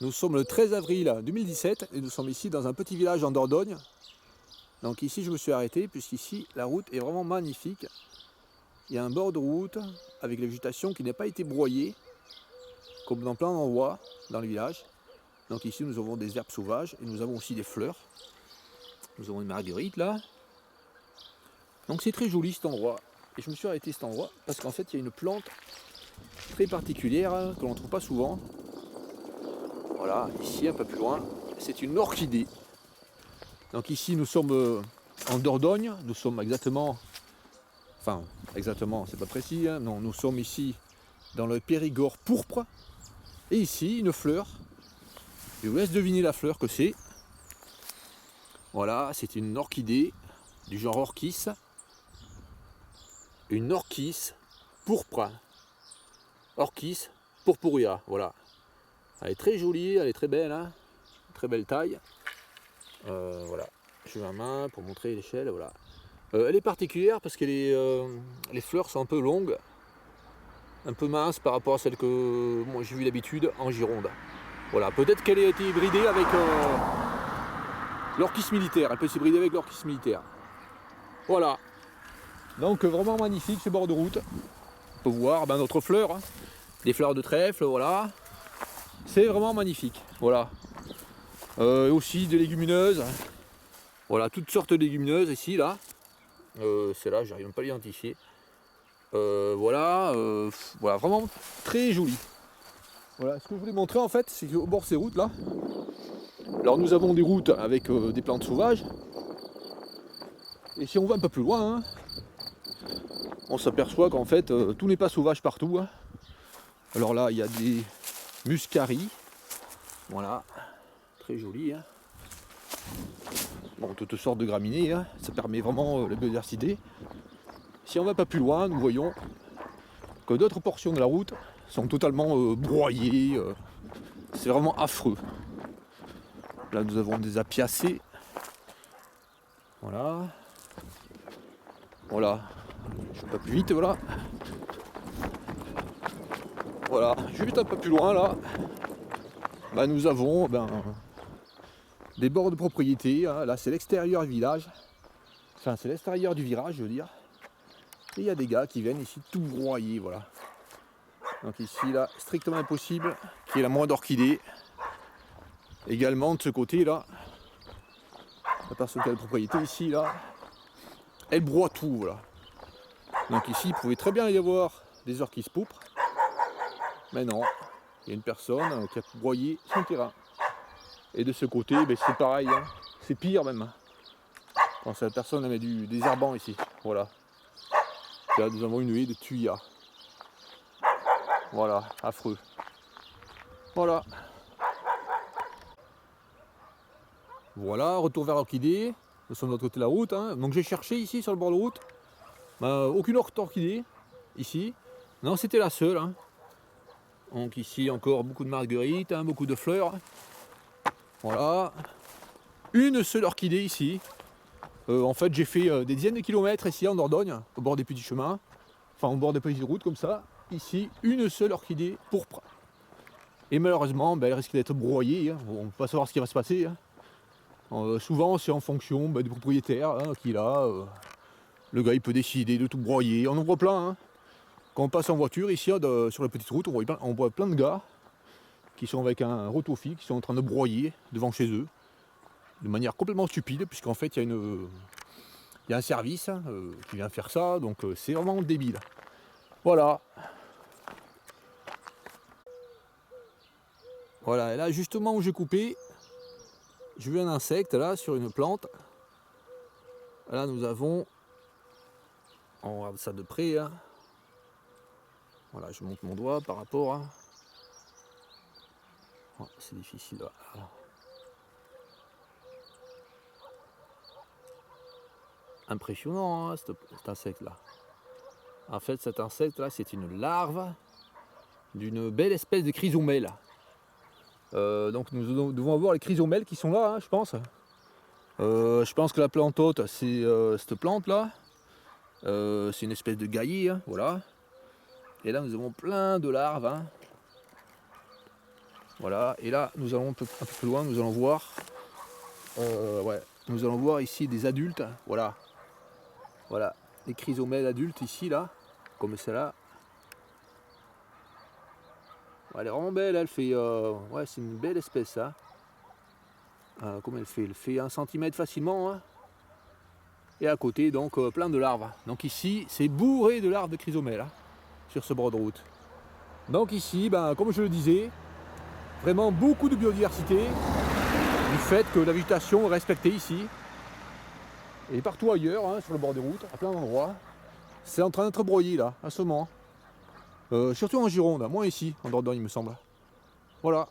Nous sommes le 13 avril 2017 et nous sommes ici dans un petit village en Dordogne. Donc ici je me suis arrêté puisqu'ici la route est vraiment magnifique. Il y a un bord de route avec la végétation qui n'a pas été broyée comme dans plein d'endroits dans le village. Donc ici nous avons des herbes sauvages et nous avons aussi des fleurs. Nous avons une marguerite là. Donc c'est très joli cet endroit. Et je me suis arrêté cet endroit parce qu'en fait il y a une plante très particulière que l'on ne trouve pas souvent. Voilà, ici un peu plus loin, c'est une orchidée. Donc ici nous sommes en Dordogne, nous sommes exactement, c'est pas précis, hein, non, nous sommes ici dans le Périgord pourpre. Et ici une fleur, je vous laisse deviner la fleur que c'est. Voilà, c'est une orchidée du genre orchis. Une orchis pourpre. Orchis purpurea, voilà. Elle est très jolie, elle est très belle, hein, très belle taille. Voilà, je mets ma main pour montrer l'échelle, voilà. Elle est particulière parce que les fleurs sont un peu longues, un peu minces par rapport à celles que moi j'ai vu d'habitude en Gironde. Voilà, peut-être qu'elle a été hybridée avec l'orchis militaire, elle peut s'hybrider avec l'orchis militaire. Voilà, donc vraiment magnifique ce bord de route. On peut voir notre fleur, hein, des fleurs de trèfle, voilà. C'est vraiment magnifique, voilà. Aussi des légumineuses, voilà, toutes sortes de légumineuses ici, là. C'est là, j'arrive même pas à l'identifier. Voilà, vraiment très joli. Voilà, ce que je voulais montrer en fait, c'est qu'au bord de ces routes là, alors nous avons des routes avec des plantes sauvages. Et si on va un peu plus loin, hein, on s'aperçoit qu'en fait tout n'est pas sauvage partout. Hein. Alors là, il y a des muscaries. Voilà, très joli. Hein. Bon, toutes sortes de graminées, hein. Ça permet vraiment la biodiversité. Si on va pas plus loin, nous voyons que d'autres portions de la route sont totalement broyées. C'est vraiment affreux. Là, nous avons des apiacées. Voilà. Voilà. Je vais pas plus vite, voilà. Voilà. Juste un peu plus loin, là, nous avons des bords de propriété. Hein. Là, c'est l'extérieur du village. Enfin, c'est l'extérieur du virage, je veux dire. Et il y a des gars qui viennent ici tout broyer, voilà. Donc ici, là, strictement impossible qu'il y ait la moindre orchidée. Également, de ce côté, là, la personne qui a la propriété, ici, là, elle broie tout, voilà. Donc ici, il pouvait très bien y avoir des orchis pourpres. Mais non, il y a une personne qui a broyé son terrain. Et de ce côté, c'est pareil, hein. C'est pire même. Quand cette personne met des herbants ici, voilà. Là, nous avons une haie de tuyas. Voilà, affreux. Voilà. Voilà, retour vers l'orchidée. Nous sommes de l'autre côté de la route. Hein. Donc j'ai cherché ici sur le bord de route. Aucune autre orchidée. Ici. Non, c'était la seule. Hein. Donc ici encore beaucoup de marguerites, hein, beaucoup de fleurs. Voilà. Une seule orchidée ici. En fait j'ai fait des dizaines de kilomètres ici en Dordogne, au bord des petits chemins. Enfin au bord des petites routes comme ça. Ici, une seule orchidée pourpre. Et malheureusement, elle risque d'être broyée. Hein. On ne peut pas savoir ce qui va se passer. Hein. Souvent c'est en fonction du propriétaire hein, qui l'a. Le gars il peut décider de tout broyer. On en voit plein. Hein. Quand on passe en voiture ici sur la petite route, on voit plein de gars qui sont avec un rotophile, qui sont en train de broyer devant chez eux. De manière complètement stupide, puisqu'en fait il y a un service hein, qui vient faire ça, donc c'est vraiment débile. Voilà. Voilà, et là justement où j'ai coupé, j'ai vu un insecte là sur une plante. Là nous avons, on regarde ça de près, hein. Voilà, je monte mon doigt par rapport à... Oh, c'est difficile là. Impressionnant hein, cet insecte là. En fait cet insecte là c'est une larve d'une belle espèce de chrysomèle. Donc nous devons avoir les chrysomèles qui sont là hein, je pense. Je pense que la plante hôte c'est cette plante là. C'est une espèce de gaillet, hein, voilà. Et là nous avons plein de larves. Hein. Voilà, et là nous allons un peu plus loin, nous allons voir. Ouais, nous allons voir ici des adultes. Voilà. Voilà. Des chrysomèles adultes ici là. Comme celle-là. Elle est vraiment belle, elle fait. Ouais, c'est une belle espèce ça. Comme elle fait? Elle fait 1 cm facilement. Hein. Et à côté donc plein de larves. Donc ici c'est bourré de larves de chrysomèles hein, sur ce bord de route. Donc ici, ben, comme je le disais, vraiment beaucoup de biodiversité du fait que la végétation est respectée ici et partout ailleurs hein, sur le bord des routes, à plein d'endroits. C'est en train d'être broyé là, à ce moment. Surtout en Gironde, moins ici, en Dordogne il me semble. Voilà.